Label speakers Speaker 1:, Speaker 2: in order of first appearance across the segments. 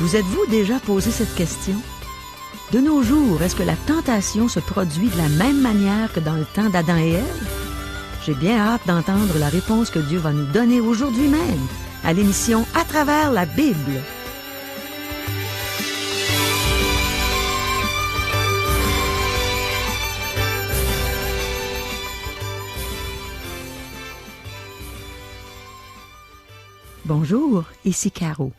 Speaker 1: Vous êtes-vous déjà posé cette question? De nos jours, est-ce que la tentation se produit de la même manière que dans le temps d'Adam et Ève? J'ai bien hâte d'entendre la réponse que Dieu va nous donner aujourd'hui même à l'émission À travers la Bible. Bonjour, ici Caro.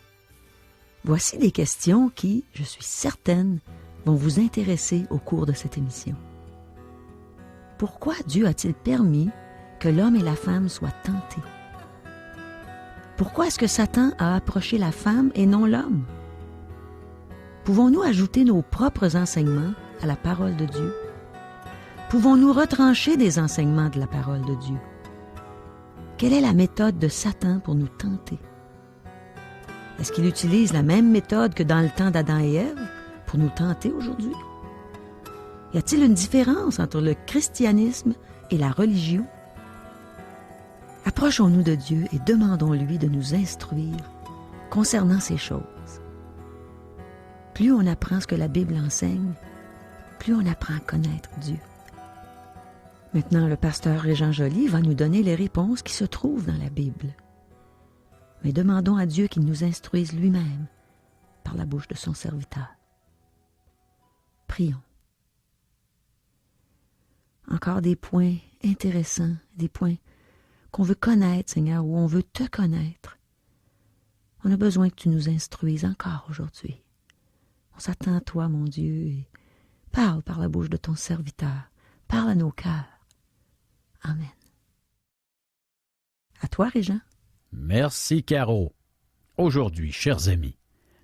Speaker 1: Voici des questions qui, je suis certaine, vont vous intéresser au cours de cette émission. Pourquoi Dieu a-t-il permis que l'homme et la femme soient tentés? Pourquoi est-ce que Satan a approché la femme et non l'homme? Pouvons-nous ajouter nos propres enseignements à la parole de Dieu? Pouvons-nous retrancher des enseignements de la parole de Dieu? Quelle est la méthode de Satan pour nous tenter? Est-ce qu'il utilise la même méthode que dans le temps d'Adam et Ève pour nous tenter aujourd'hui? Y a-t-il une différence entre le christianisme et la religion? Approchons-nous de Dieu et demandons-lui de nous instruire concernant ces choses. Plus on apprend ce que la Bible enseigne, plus on apprend à connaître Dieu. Maintenant, le pasteur Régent Joly va nous donner les réponses qui se trouvent dans la Bible. Mais demandons à Dieu qu'il nous instruise lui-même par la bouche de son serviteur. Prions. Encore des points intéressants, des points qu'on veut connaître, Seigneur, où on veut te connaître. On a besoin que tu nous instruises encore aujourd'hui. On s'attend à toi, mon Dieu, et parle par la bouche de ton serviteur. Parle à nos cœurs. Amen. À toi, Régent.
Speaker 2: Merci, Caro. Aujourd'hui, chers amis,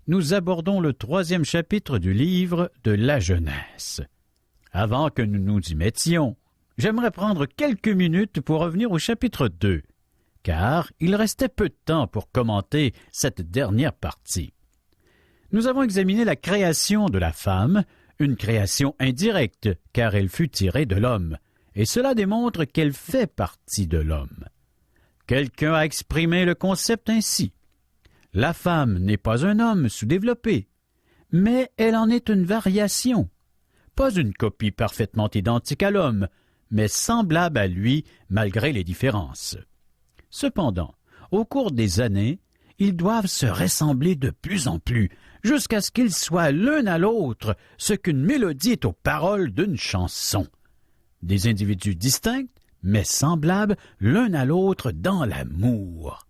Speaker 2: nous abordons le 3e chapitre du livre de la Genèse. Avant que nous nous y mettions, j'aimerais prendre quelques minutes pour revenir au chapitre 2, car il restait peu de temps pour commenter cette dernière partie. Nous avons examiné la création de la femme, une création indirecte, car elle fut tirée de l'homme, et cela démontre qu'elle fait partie de l'homme. Quelqu'un a exprimé le concept ainsi. La femme n'est pas un homme sous-développé, mais elle en est une variation. Pas une copie parfaitement identique à l'homme, mais semblable à lui malgré les différences. Cependant, au cours des années, ils doivent se ressembler de plus en plus, jusqu'à ce qu'ils soient l'un à l'autre ce qu'une mélodie est aux paroles d'une chanson. Des individus distincts, mais semblables l'un à l'autre dans l'amour.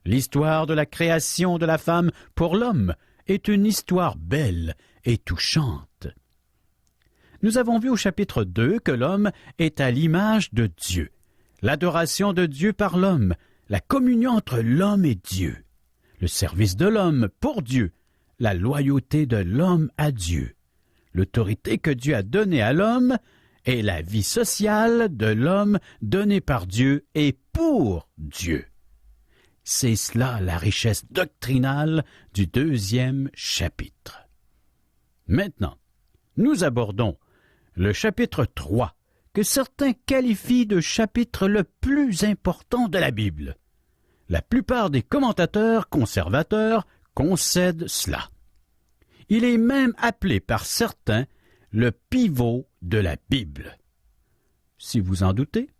Speaker 2: L'histoire de la création de la femme pour l'homme est une histoire belle et touchante. Nous avons vu au chapitre 2 que l'homme est à l'image de Dieu, l'adoration de Dieu par l'homme, la communion entre l'homme et Dieu, le service de l'homme pour Dieu, la loyauté de l'homme à Dieu, l'autorité que Dieu a donnée à l'homme et la vie sociale de l'homme donnée par Dieu et pour Dieu. C'est cela la richesse doctrinale du 2e chapitre. Maintenant, nous abordons le chapitre 3, que certains qualifient de chapitre le plus important de la Bible. La plupart des commentateurs conservateurs concèdent cela. Il est même appelé par certains le pivot de la Bible. Si vous en doutez,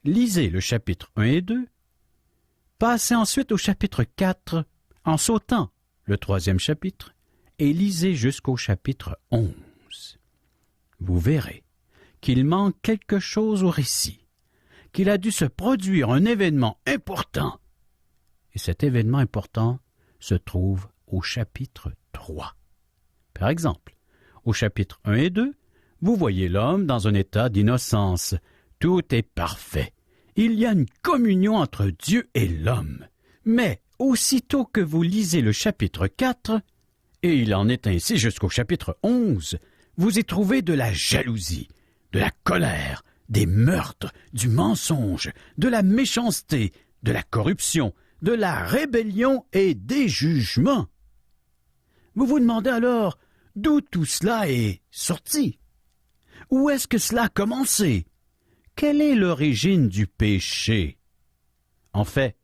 Speaker 2: lisez le chapitre 1 et 2, passez ensuite au chapitre 4 en sautant le 3e chapitre et lisez jusqu'au chapitre 11. Vous verrez qu'il manque quelque chose au récit, qu'il a dû se produire un événement important. Et cet événement important se trouve au chapitre 3. Par exemple, au chapitre 1 et 2, vous voyez l'homme dans un état d'innocence. Tout est parfait. Il y a une communion entre Dieu et l'homme. Mais aussitôt que vous lisez le chapitre 4, et il en est ainsi jusqu'au chapitre 11, vous y trouvez de la jalousie, de la colère, des meurtres, du mensonge, de la méchanceté, de la corruption, de la rébellion et des jugements. Vous vous demandez alors d'où tout cela est sorti. Où est-ce que cela a commencé? Quelle est l'origine du péché? En fait,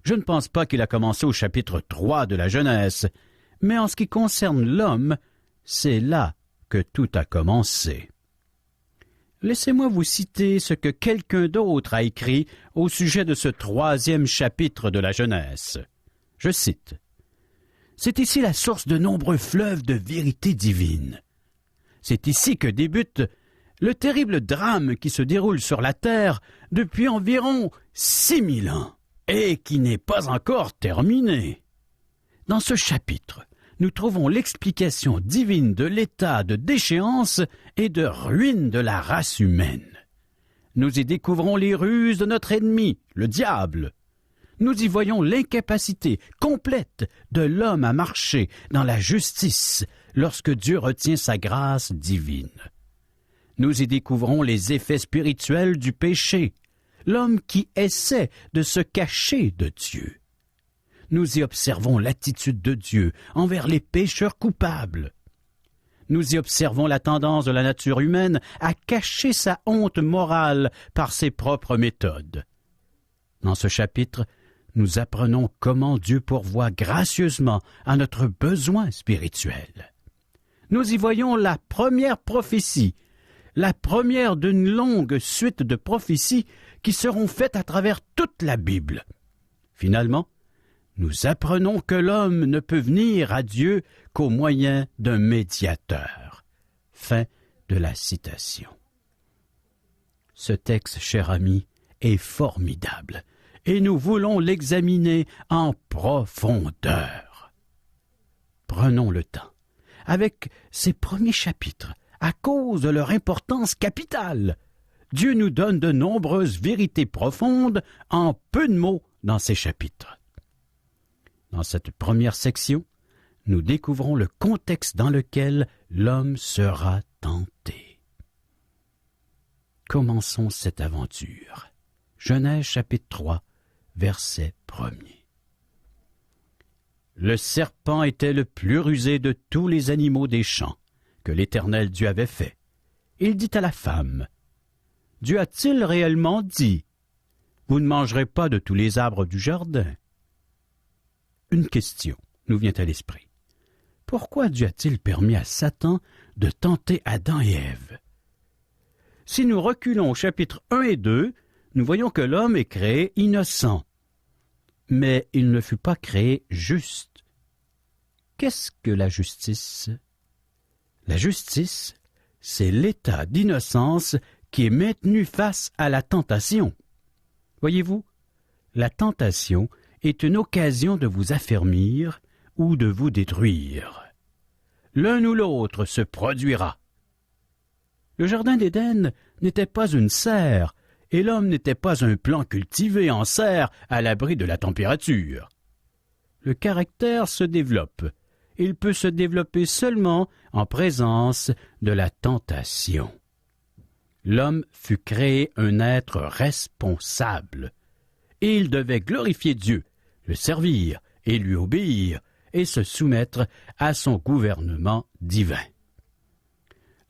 Speaker 2: je ne pense pas qu'il a commencé au chapitre 3 de la Genèse, mais en ce qui concerne l'homme, c'est là que tout a commencé. Laissez-moi vous citer ce que quelqu'un d'autre a écrit au sujet de ce 3e chapitre de la Genèse. Je cite. « C'est ici la source de nombreux fleuves de vérité divine. C'est ici que débute le terrible drame qui se déroule sur la terre depuis environ 6000 ans et qui n'est pas encore terminé. Dans ce chapitre, nous trouvons l'explication divine de l'état de déchéance et de ruine de la race humaine. Nous y découvrons les ruses de notre ennemi, le diable. Nous y voyons l'incapacité complète de l'homme à marcher dans la justice lorsque Dieu retient sa grâce divine. Nous y découvrons les effets spirituels du péché, l'homme qui essaie de se cacher de Dieu. Nous y observons l'attitude de Dieu envers les pécheurs coupables. Nous y observons la tendance de la nature humaine à cacher sa honte morale par ses propres méthodes. Dans ce chapitre, nous apprenons comment Dieu pourvoit gracieusement à notre besoin spirituel. Nous y voyons la première prophétie, la première d'une longue suite de prophéties qui seront faites à travers toute la Bible. Finalement, nous apprenons que l'homme ne peut venir à Dieu qu'au moyen d'un médiateur. Fin de la citation. Ce texte, cher ami, est formidable et nous voulons l'examiner en profondeur. Prenons le temps. Avec ces premiers chapitres, à cause de leur importance capitale, Dieu nous donne de nombreuses vérités profondes en peu de mots dans ces chapitres. Dans cette première section, nous découvrons le contexte dans lequel l'homme sera tenté. Commençons cette aventure. Genèse chapitre 3, verset 1er. Le serpent était le plus rusé de tous les animaux des champs que l'Éternel Dieu avait fait. Il dit à la femme, « Dieu a-t-il réellement dit, « Vous ne mangerez pas de tous les arbres du jardin ?» Une question nous vient à l'esprit. Pourquoi Dieu a-t-il permis à Satan de tenter Adam et Ève? Si nous reculons au chapitre 1 et 2, nous voyons que l'homme est créé innocent. Mais il ne fut pas créé juste. Qu'est-ce que la justice? La justice, c'est l'état d'innocence qui est maintenu face à la tentation. Voyez-vous, la tentation est une occasion de vous affermir ou de vous détruire. L'un ou l'autre se produira. Le jardin d'Éden n'était pas une serre, et l'homme n'était pas un plant cultivé en serre à l'abri de la température. Le caractère se développe. Il peut se développer seulement en présence de la tentation. L'homme fut créé un être responsable, et il devait glorifier Dieu, le servir et lui obéir, et se soumettre à son gouvernement divin.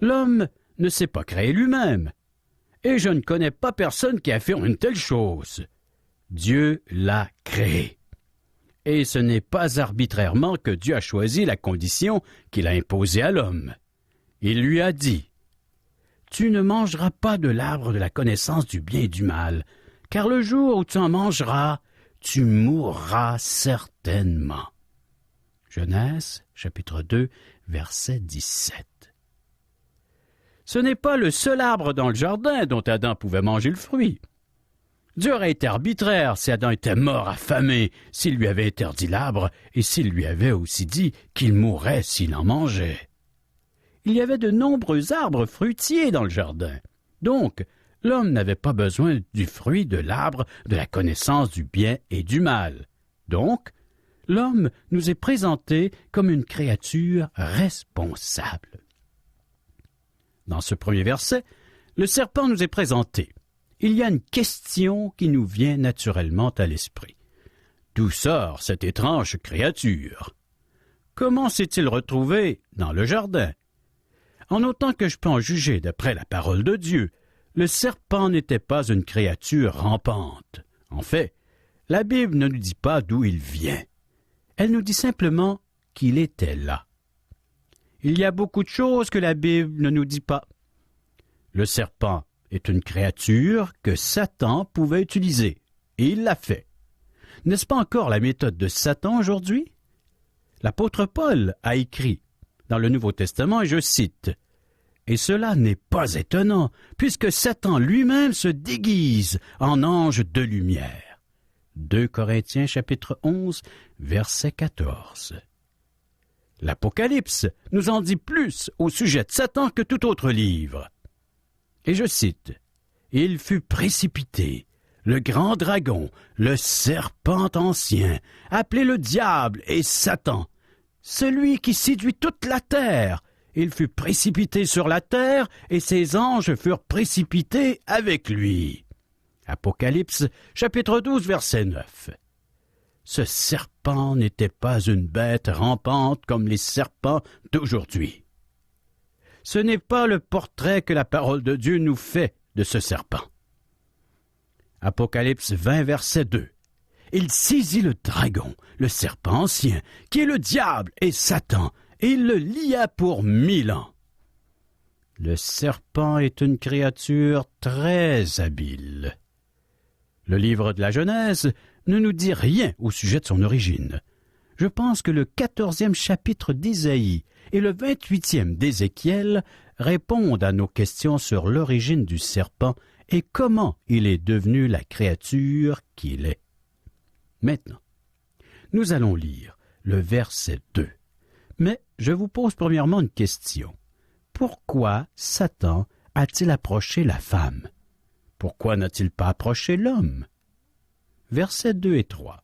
Speaker 2: L'homme ne s'est pas créé lui-même, et je ne connais pas personne qui a fait une telle chose. Dieu l'a créé. Et ce n'est pas arbitrairement que Dieu a choisi la condition qu'il a imposée à l'homme. Il lui a dit, « Tu ne mangeras pas de l'arbre de la connaissance du bien et du mal, car le jour où tu en mangeras, tu mourras certainement. » Genèse, chapitre 2, verset 17. Ce n'est pas le seul arbre dans le jardin dont Adam pouvait manger le fruit. Dieu aurait été arbitraire si Adam était mort affamé, s'il lui avait interdit l'arbre et s'il lui avait aussi dit qu'il mourrait s'il en mangeait. Il y avait de nombreux arbres fruitiers dans le jardin. Donc, l'homme n'avait pas besoin du fruit de l'arbre de la connaissance du bien et du mal. Donc, l'homme nous est présenté comme une créature responsable. Dans ce premier verset, le serpent nous est présenté. Il y a une question qui nous vient naturellement à l'esprit. D'où sort cette étrange créature? Comment s'est-il retrouvé dans le jardin? En autant que je peux en juger d'après la parole de Dieu, le serpent n'était pas une créature rampante. En fait, la Bible ne nous dit pas d'où il vient. Elle nous dit simplement qu'il était là. Il y a beaucoup de choses que la Bible ne nous dit pas. Le serpent est une créature que Satan pouvait utiliser, et il l'a fait. N'est-ce pas encore la méthode de Satan aujourd'hui? L'apôtre Paul a écrit dans le Nouveau Testament, et je cite, « Et cela n'est pas étonnant, puisque Satan lui-même se déguise en ange de lumière. » 2 Corinthiens chapitre 11, verset 14. L'Apocalypse nous en dit plus au sujet de Satan que tout autre livre. Et je cite, « Il fut précipité, le grand dragon, le serpent ancien, appelé le diable et Satan, celui qui séduit toute la terre. Il fut précipité sur la terre, et ses anges furent précipités avec lui. » Apocalypse, chapitre 12, verset 9. Ce serpent n'était pas une bête rampante comme les serpents d'aujourd'hui. Ce n'est pas le portrait que la parole de Dieu nous fait de ce serpent. Apocalypse 20, verset 2. Il saisit le dragon, le serpent ancien, qui est le diable et Satan, et il le lia pour 1000 ans. Le serpent est une créature très habile. Le livre de la Genèse ne nous dit rien au sujet de son origine. Je pense que le 14e chapitre d'Ésaïe et le 28e d'Ézéchiel répondent à nos questions sur l'origine du serpent et comment il est devenu la créature qu'il est. Maintenant, nous allons lire le verset 2. Mais je vous pose premièrement une question. Pourquoi Satan a-t-il approché la femme? Pourquoi n'a-t-il pas approché l'homme? Versets 2 et 3.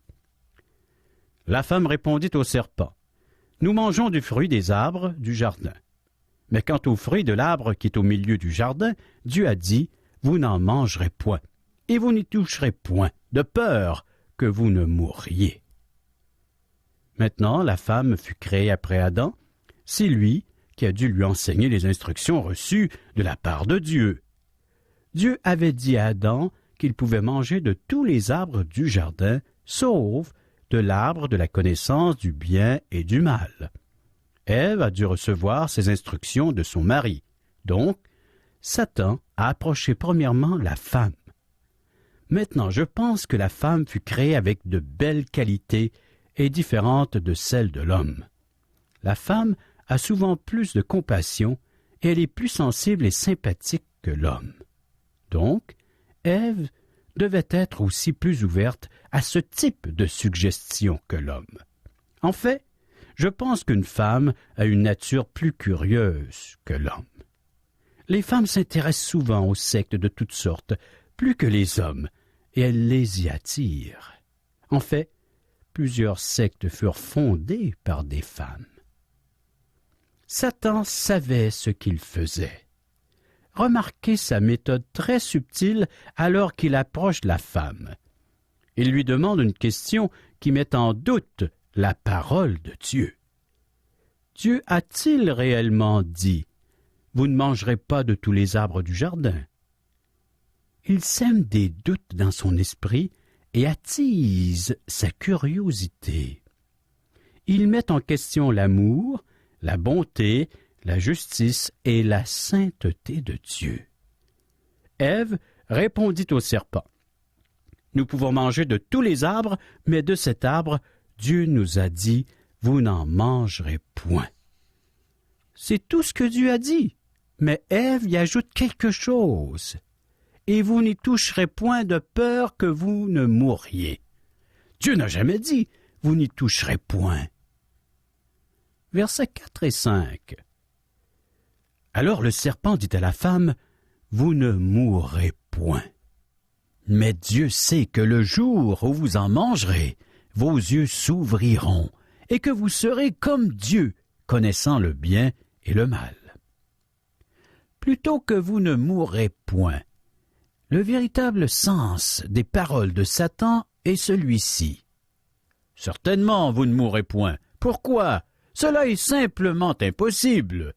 Speaker 2: La femme répondit au serpent, « Nous mangeons du fruit des arbres du jardin. Mais quant au fruit de l'arbre qui est au milieu du jardin, Dieu a dit, « Vous n'en mangerez point, et vous n'y toucherez point, de peur que vous ne mourriez. » Maintenant, la femme fut créée après Adam. C'est lui qui a dû lui enseigner les instructions reçues de la part de Dieu. Dieu avait dit à Adam qu'il pouvait manger de tous les arbres du jardin, sauf de l'arbre de la connaissance du bien et du mal. Ève a dû recevoir ces instructions de son mari. Donc, Satan a approché premièrement la femme. Maintenant, je pense que la femme fut créée avec de belles qualités et différente de celles de l'homme. La femme a souvent plus de compassion et elle est plus sensible et sympathique que l'homme. Donc, Ève devait être aussi plus ouverte à ce type de suggestion que l'homme. En fait, je pense qu'une femme a une nature plus curieuse que l'homme. Les femmes s'intéressent souvent aux sectes de toutes sortes, plus que les hommes, et elles les y attirent. En fait, plusieurs sectes furent fondées par des femmes. Satan savait ce qu'il faisait. Remarquez sa méthode très subtile alors qu'il approche la femme. Il lui demande une question qui met en doute la parole de Dieu. Dieu a-t-il réellement dit « Vous ne mangerez pas de tous les arbres du jardin » Il sème des doutes dans son esprit et attise sa curiosité. Il met en question l'amour, la bonté, la justice et la sainteté de Dieu. Ève répondit au serpent, « Nous pouvons manger de tous les arbres, mais de cet arbre, Dieu nous a dit, vous n'en mangerez point. » C'est tout ce que Dieu a dit, mais Ève y ajoute quelque chose. « Et vous n'y toucherez point de peur que vous ne mourriez. » Dieu n'a jamais dit, vous n'y toucherez point. Versets 4 et 5. Alors le serpent dit à la femme, « Vous ne mourrez point. Mais Dieu sait que le jour où vous en mangerez, vos yeux s'ouvriront, et que vous serez comme Dieu, connaissant le bien et le mal. » Plutôt que vous ne mourrez point, le véritable sens des paroles de Satan est celui-ci. « Certainement, vous ne mourrez point. Pourquoi? Cela est simplement impossible. »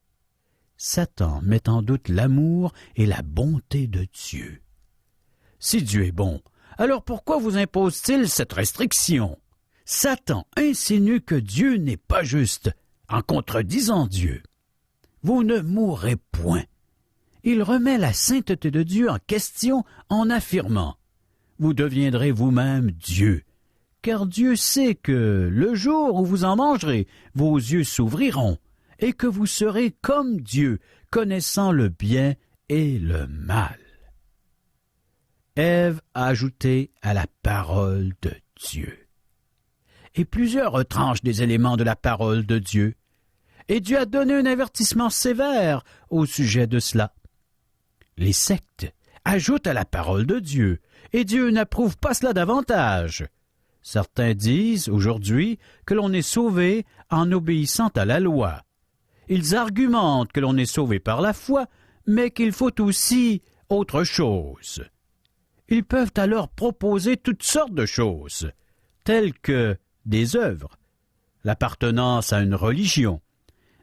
Speaker 2: Satan met en doute l'amour et la bonté de Dieu. Si Dieu est bon, alors pourquoi vous impose-t-il cette restriction? Satan insinue que Dieu n'est pas juste, en contredisant Dieu. Vous ne mourrez point. Il remet la sainteté de Dieu en question en affirmant « Vous deviendrez vous-même Dieu ». Car Dieu sait que le jour où vous en mangerez, vos yeux s'ouvriront et que vous serez comme Dieu, connaissant le bien et le mal. Ève a ajouté à la parole de Dieu. Et plusieurs retranchent des éléments de la parole de Dieu. Et Dieu a donné un avertissement sévère au sujet de cela. Les sectes ajoutent à la parole de Dieu, et Dieu n'approuve pas cela davantage. Certains disent aujourd'hui que l'on est sauvé en obéissant à la loi. Ils argumentent que l'on est sauvé par la foi, mais qu'il faut aussi autre chose. Ils peuvent alors proposer toutes sortes de choses, telles que des œuvres, l'appartenance à une religion,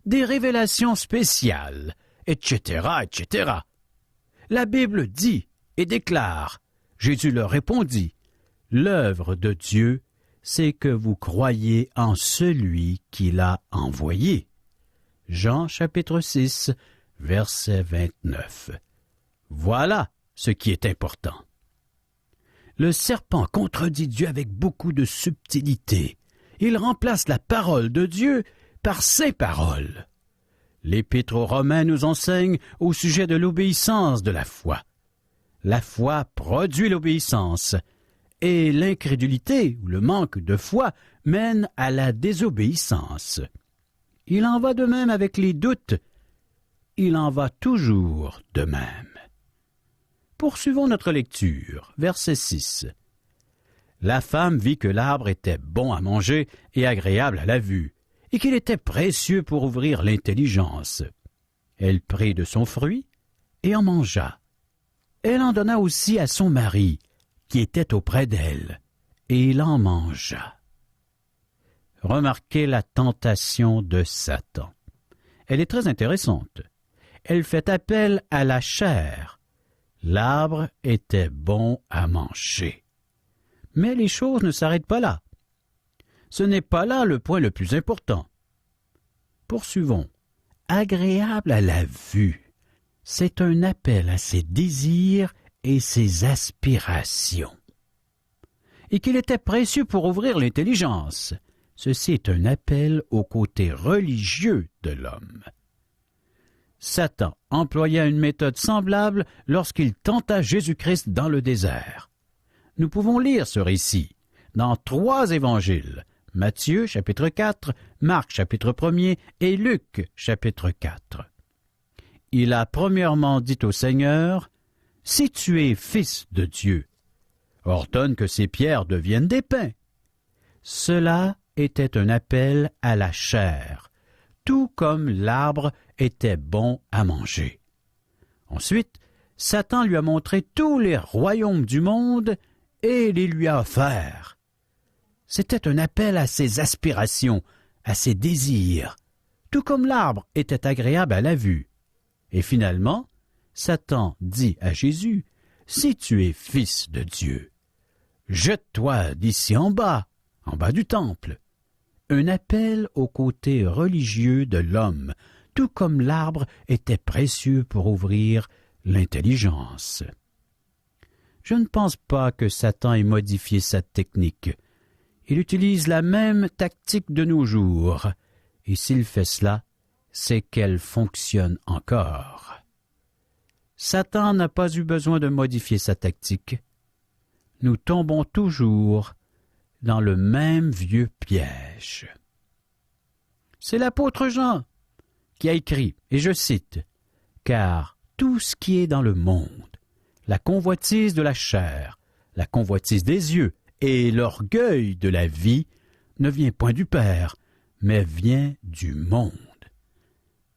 Speaker 2: des révélations spéciales, etc., etc. La Bible dit et déclare, Jésus leur répondit, « L'œuvre de Dieu, c'est que vous croyez en celui qui l'a envoyé. » Jean chapitre 6, verset 29. Voilà ce qui est important. Le serpent contredit Dieu avec beaucoup de subtilité. Il remplace la parole de Dieu par ses paroles. L'Épître aux Romains nous enseigne au sujet de l'obéissance de la foi. La foi produit l'obéissance, et l'incrédulité ou le manque de foi mène à la désobéissance. Il en va de même avec les doutes. Il en va toujours de même. Poursuivons notre lecture, verset 6. La femme vit que l'arbre était bon à manger et agréable à la vue, et qu'il était précieux pour ouvrir l'intelligence. Elle prit de son fruit et en mangea. Elle en donna aussi à son mari, qui était auprès d'elle, et il en mangea. Remarquez la tentation de Satan. Elle est très intéressante. Elle fait appel à la chair. L'arbre était bon à manger. Mais les choses ne s'arrêtent pas là. Ce n'est pas là le point le plus important. Poursuivons. Agréable à la vue. C'est un appel à ses désirs et ses aspirations. Et qu'il était précieux pour ouvrir l'intelligence. Ceci est un appel au côté religieux de l'homme. Satan employa une méthode semblable lorsqu'il tenta Jésus-Christ dans le désert. Nous pouvons lire ce récit dans 3 évangiles, Matthieu chapitre 4, Marc chapitre 1er et Luc chapitre 4. Il a premièrement dit au Seigneur, « Si tu es fils de Dieu, ordonne que ces pierres deviennent des pains. » Cela était un appel à la chair, tout comme l'arbre était bon à manger. Ensuite, Satan lui a montré tous les royaumes du monde et les lui a offerts. C'était un appel à ses aspirations, à ses désirs, tout comme l'arbre était agréable à la vue. Et finalement, Satan dit à Jésus, « Si tu es fils de Dieu, jette-toi d'ici en bas du temple. » Un appel au côté religieux de l'homme, tout comme l'arbre était précieux pour ouvrir l'intelligence. Je ne pense pas que Satan ait modifié sa technique. Il utilise la même tactique de nos jours, et s'il fait cela, c'est qu'elle fonctionne encore. Satan n'a pas eu besoin de modifier sa tactique. Nous tombons toujours dans le même vieux piège. C'est l'apôtre Jean qui a écrit, et je cite, « Car tout ce qui est dans le monde, la convoitise de la chair, la convoitise des yeux et l'orgueil de la vie, ne vient point du Père, mais vient du monde. »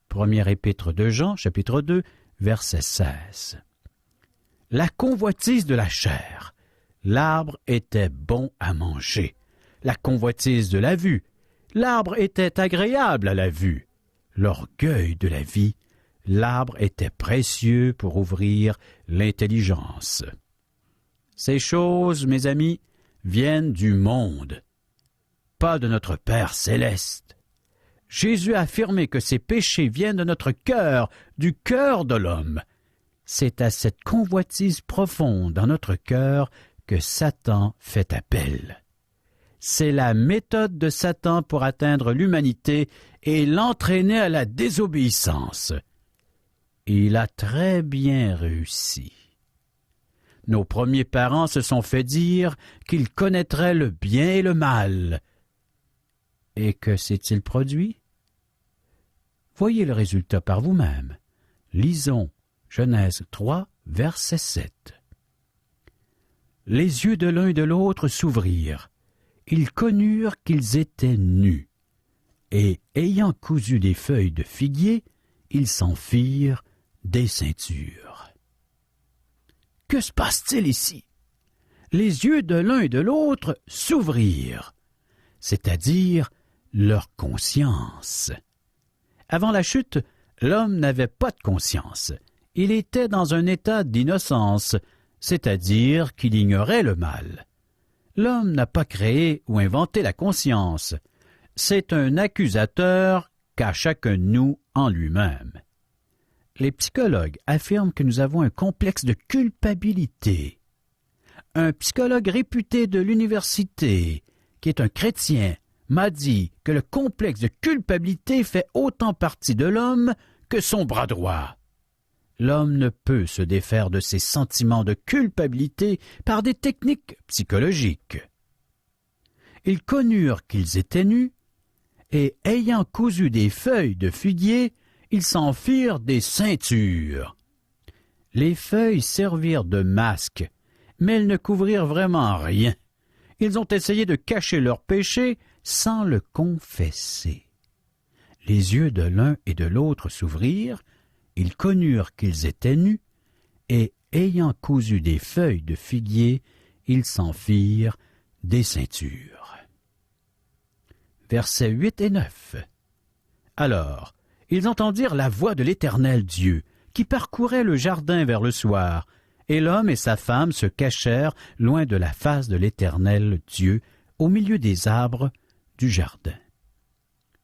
Speaker 2: Première épître de Jean, chapitre 2, verset 16. La convoitise de la chair. L'arbre était bon à manger. La convoitise de la vue. L'arbre était agréable à la vue. L'orgueil de la vie. L'arbre était précieux pour ouvrir l'intelligence. Ces choses, mes amis, viennent du monde. pas de notre Père céleste. Jésus a affirmé que ces péchés viennent de notre cœur, du cœur de l'homme. C'est à cette convoitise profonde dans notre cœur que Satan fait appel. C'est la méthode de Satan pour atteindre l'humanité et l'entraîner à la désobéissance. Il a très bien réussi. Nos premiers parents se sont fait dire qu'ils connaîtraient le bien et le mal. Et que s'est-il produit? Voyez le résultat par vous-même. Lisons Genèse 3, verset 7. Les yeux de l'un et de l'autre s'ouvrirent. Ils connurent qu'ils étaient nus. Et, ayant cousu des feuilles de figuier, ils s'en firent des ceintures. Que se passe-t-il ici? Les yeux de l'un et de l'autre s'ouvrirent, c'est-à-dire leur conscience. Avant la chute, l'homme n'avait pas de conscience. Il était dans un état d'innocence, c'est-à-dire qu'il ignorait le mal. L'homme n'a pas créé ou inventé la conscience. C'est un accusateur qu'a chacun de nous en lui-même. Les psychologues affirment que nous avons un complexe de culpabilité. Un psychologue réputé de l'université, qui est un chrétien, m'a dit que le complexe de culpabilité fait autant partie de l'homme que son bras droit. L'homme ne peut se défaire de ses sentiments de culpabilité par des techniques psychologiques. Ils connurent qu'ils étaient nus, et ayant cousu des feuilles de figuier, ils s'en firent des ceintures. Les feuilles servirent de masque, mais elles ne couvrirent vraiment rien. Ils ont essayé de cacher leur péché sans le confesser. Les yeux de l'un et de l'autre s'ouvrirent, ils connurent qu'ils étaient nus, et, ayant cousu des feuilles de figuier, ils s'en firent des ceintures. Versets 8 et 9. Alors, ils entendirent la voix de l'Éternel Dieu, qui parcourait le jardin vers le soir, et l'homme et sa femme se cachèrent loin de la face de l'Éternel Dieu, au milieu des arbres du jardin.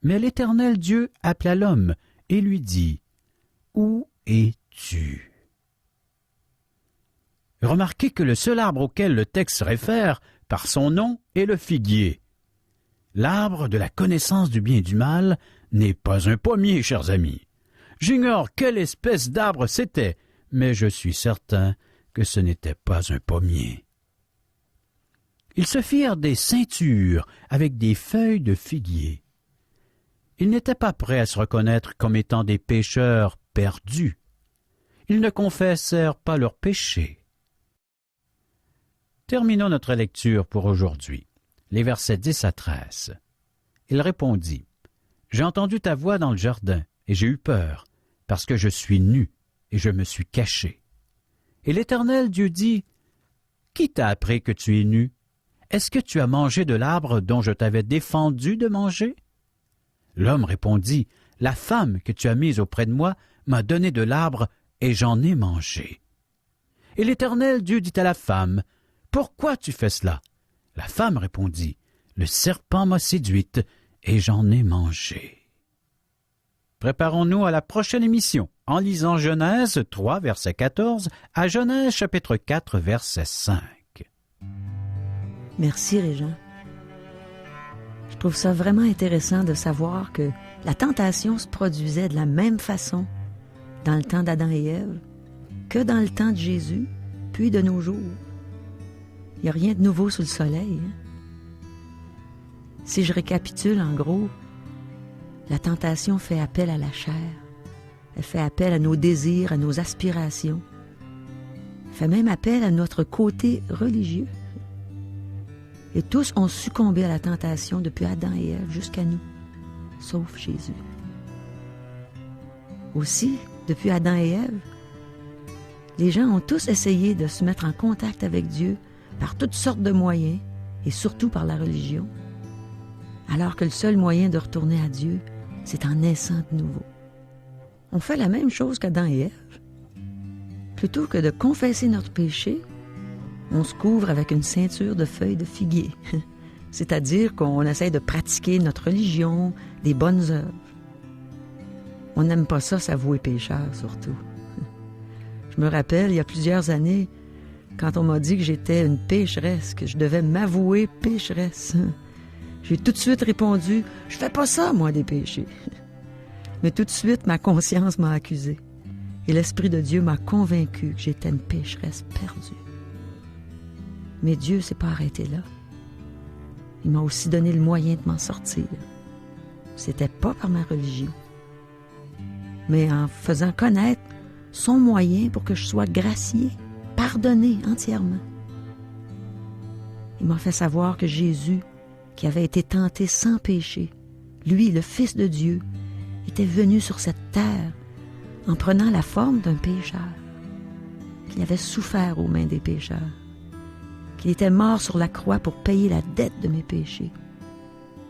Speaker 2: Mais l'Éternel Dieu appela l'homme et lui dit, « Où es-tu? » Remarquez que le seul arbre auquel le texte se réfère, par son nom, est le figuier. L'arbre de la connaissance du bien et du mal n'est pas un pommier, chers amis. J'ignore quelle espèce d'arbre c'était, mais je suis certain que ce n'était pas un pommier. Ils se firent des ceintures avec des feuilles de figuier. Ils n'étaient pas prêts à se reconnaître comme étant des pécheurs perdus. Ils ne confessèrent pas leurs péchés. Terminons notre lecture pour aujourd'hui. Les versets 10 à 13. Il répondit, « J'ai entendu ta voix dans le jardin, et j'ai eu peur, parce que je suis nu, et je me suis caché. » Et l'Éternel Dieu dit, « Qui t'a appris que tu es nu? Est-ce que tu as mangé de l'arbre dont je t'avais défendu de manger? » L'homme répondit, « La femme que tu as mise auprès de moi m'a donné de l'arbre, et j'en ai mangé. » Et l'Éternel Dieu dit à la femme, « Pourquoi tu fais cela? » La femme répondit, « Le serpent m'a séduite, et j'en ai mangé. » Préparons-nous à la prochaine émission en lisant Genèse 3, verset 14 à Genèse chapitre 4, verset 5.
Speaker 1: Merci, Régent. Je trouve ça vraiment intéressant de savoir que la tentation se produisait de la même façon dans le temps d'Adam et Ève que dans le temps de Jésus, puis de nos jours. Il n'y a rien de nouveau sous le soleil. Si je récapitule, en gros, la tentation fait appel à la chair. Elle fait appel à nos désirs, à nos aspirations. Elle fait même appel à notre côté religieux. Et tous ont succombé à la tentation depuis Adam et Ève jusqu'à nous, sauf Jésus. Aussi, depuis Adam et Ève, les gens ont tous essayé de se mettre en contact avec Dieu par toutes sortes de moyens, et surtout par la religion, alors que le seul moyen de retourner à Dieu, c'est en naissant de nouveau. On fait la même chose qu'Adam et Ève. Plutôt que de confesser notre péché, on se couvre avec une ceinture de feuilles de figuier. c'est-à-dire qu'on essaie de pratiquer notre religion, des bonnes œuvres. On n'aime pas ça, s'avouer pécheur, surtout. Je me rappelle, il y a plusieurs années, quand on m'a dit que j'étais une pécheresse, que je devais m'avouer pécheresse, j'ai tout de suite répondu « Je fais pas ça, moi, des péchés. » Mais tout de suite, ma conscience m'a accusé. Et l'Esprit de Dieu m'a convaincu que j'étais une pécheresse perdue. Mais Dieu ne s'est pas arrêté là. Il m'a aussi donné le moyen de m'en sortir. C'était pas par ma religion, mais en faisant connaître son moyen pour que je sois gracié, pardonné entièrement. Il m'a fait savoir que Jésus, qui avait été tenté sans péché, lui, le Fils de Dieu, était venu sur cette terre en prenant la forme d'un pécheur, qu'il avait souffert aux mains des pécheurs, qu'il était mort sur la croix pour payer la dette de mes péchés,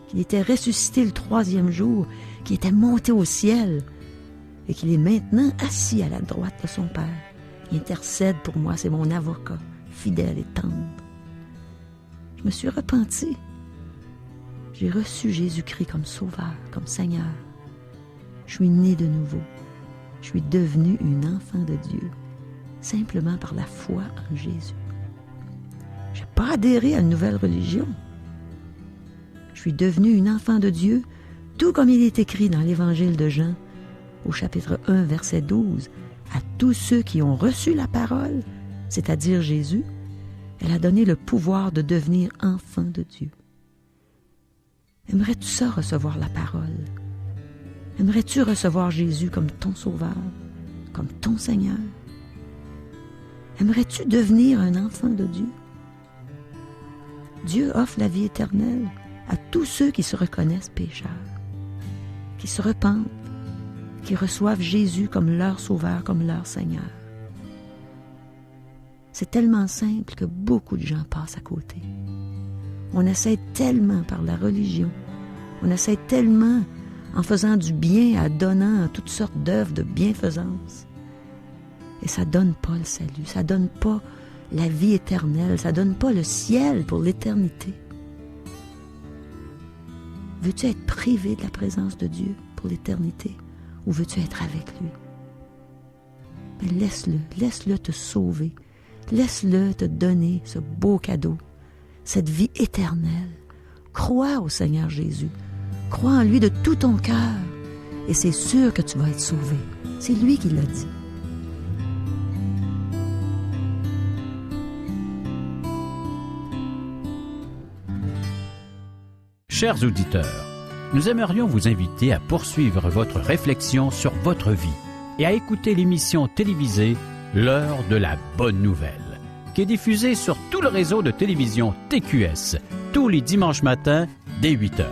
Speaker 1: qu'il était ressuscité le 3e jour, qu'il était monté au ciel et qu'il est maintenant assis à la droite de son Père. Il intercède pour moi, c'est mon avocat, fidèle et tendre. Je me suis repenti. J'ai reçu Jésus-Christ comme Sauveur, comme Seigneur. Je suis né de nouveau. Je suis devenu une enfant de Dieu, simplement par la foi en Jésus. Je n'ai pas adhéré à une nouvelle religion. Je suis devenu une enfant de Dieu, tout comme il est écrit dans l'Évangile de Jean, au chapitre 1, verset 12. À tous ceux qui ont reçu la parole, c'est-à-dire Jésus, elle a donné le pouvoir de devenir enfant de Dieu. Aimerais-tu ça, recevoir la parole? Aimerais-tu recevoir Jésus comme ton Sauveur, comme ton Seigneur? Aimerais-tu devenir un enfant de Dieu? Dieu offre la vie éternelle à tous ceux qui se reconnaissent pécheurs, qui se repentent, qui reçoivent Jésus comme leur Sauveur, comme leur Seigneur. C'est tellement simple que beaucoup de gens passent à côté. On essaie tellement par la religion, on essaie tellement en faisant du bien, en donnant toutes sortes d'œuvres de bienfaisance. Et ça ne donne pas le salut, ça ne donne pas la vie éternelle, ça ne donne pas le ciel pour l'éternité. Veux-tu être privé de la présence de Dieu pour l'éternité ou veux-tu être avec lui? Mais laisse-le te sauver, laisse-le te donner ce beau cadeau, cette vie éternelle. Crois au Seigneur Jésus, crois en lui de tout ton cœur et c'est sûr que tu vas être sauvé. C'est lui qui l'a dit.
Speaker 2: Chers auditeurs, nous aimerions vous inviter à poursuivre votre réflexion sur votre vie et à écouter l'émission télévisée L'heure de la bonne nouvelle, qui est diffusée sur tout le réseau de télévision TQS tous les dimanches matins dès 8 heures.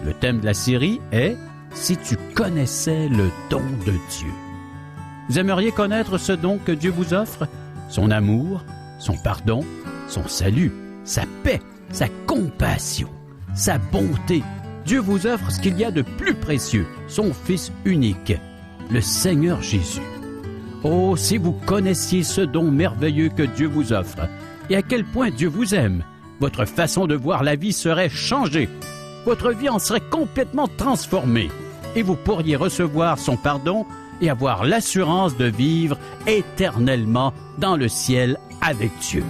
Speaker 2: Le thème de la série est « Si tu connaissais le don de Dieu ». Vous aimeriez connaître ce don que Dieu vous offre? Son amour, son pardon, son salut, sa paix, sa compassion, sa bonté. Dieu vous offre ce qu'il y a de plus précieux, son Fils unique, le Seigneur Jésus. Oh, si vous connaissiez ce don merveilleux que Dieu vous offre et à quel point Dieu vous aime, votre façon de voir la vie serait changée. Votre vie en serait complètement transformée et vous pourriez recevoir son pardon et avoir l'assurance de vivre éternellement dans le ciel avec Dieu.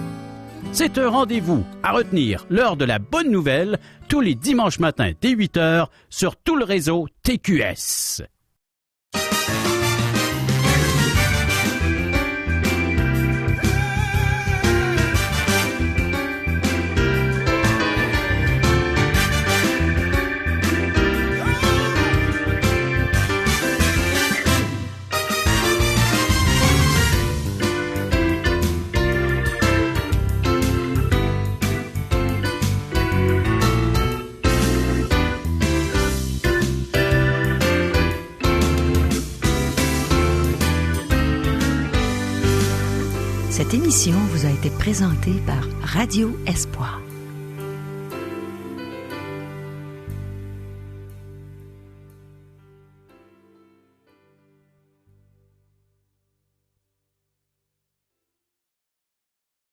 Speaker 2: C'est un rendez-vous à retenir, l'heure de la bonne nouvelle, tous les dimanches matins dès 8 heures sur tout le réseau TQS.
Speaker 1: Cette émission vous a été présentée par Radio Espoir.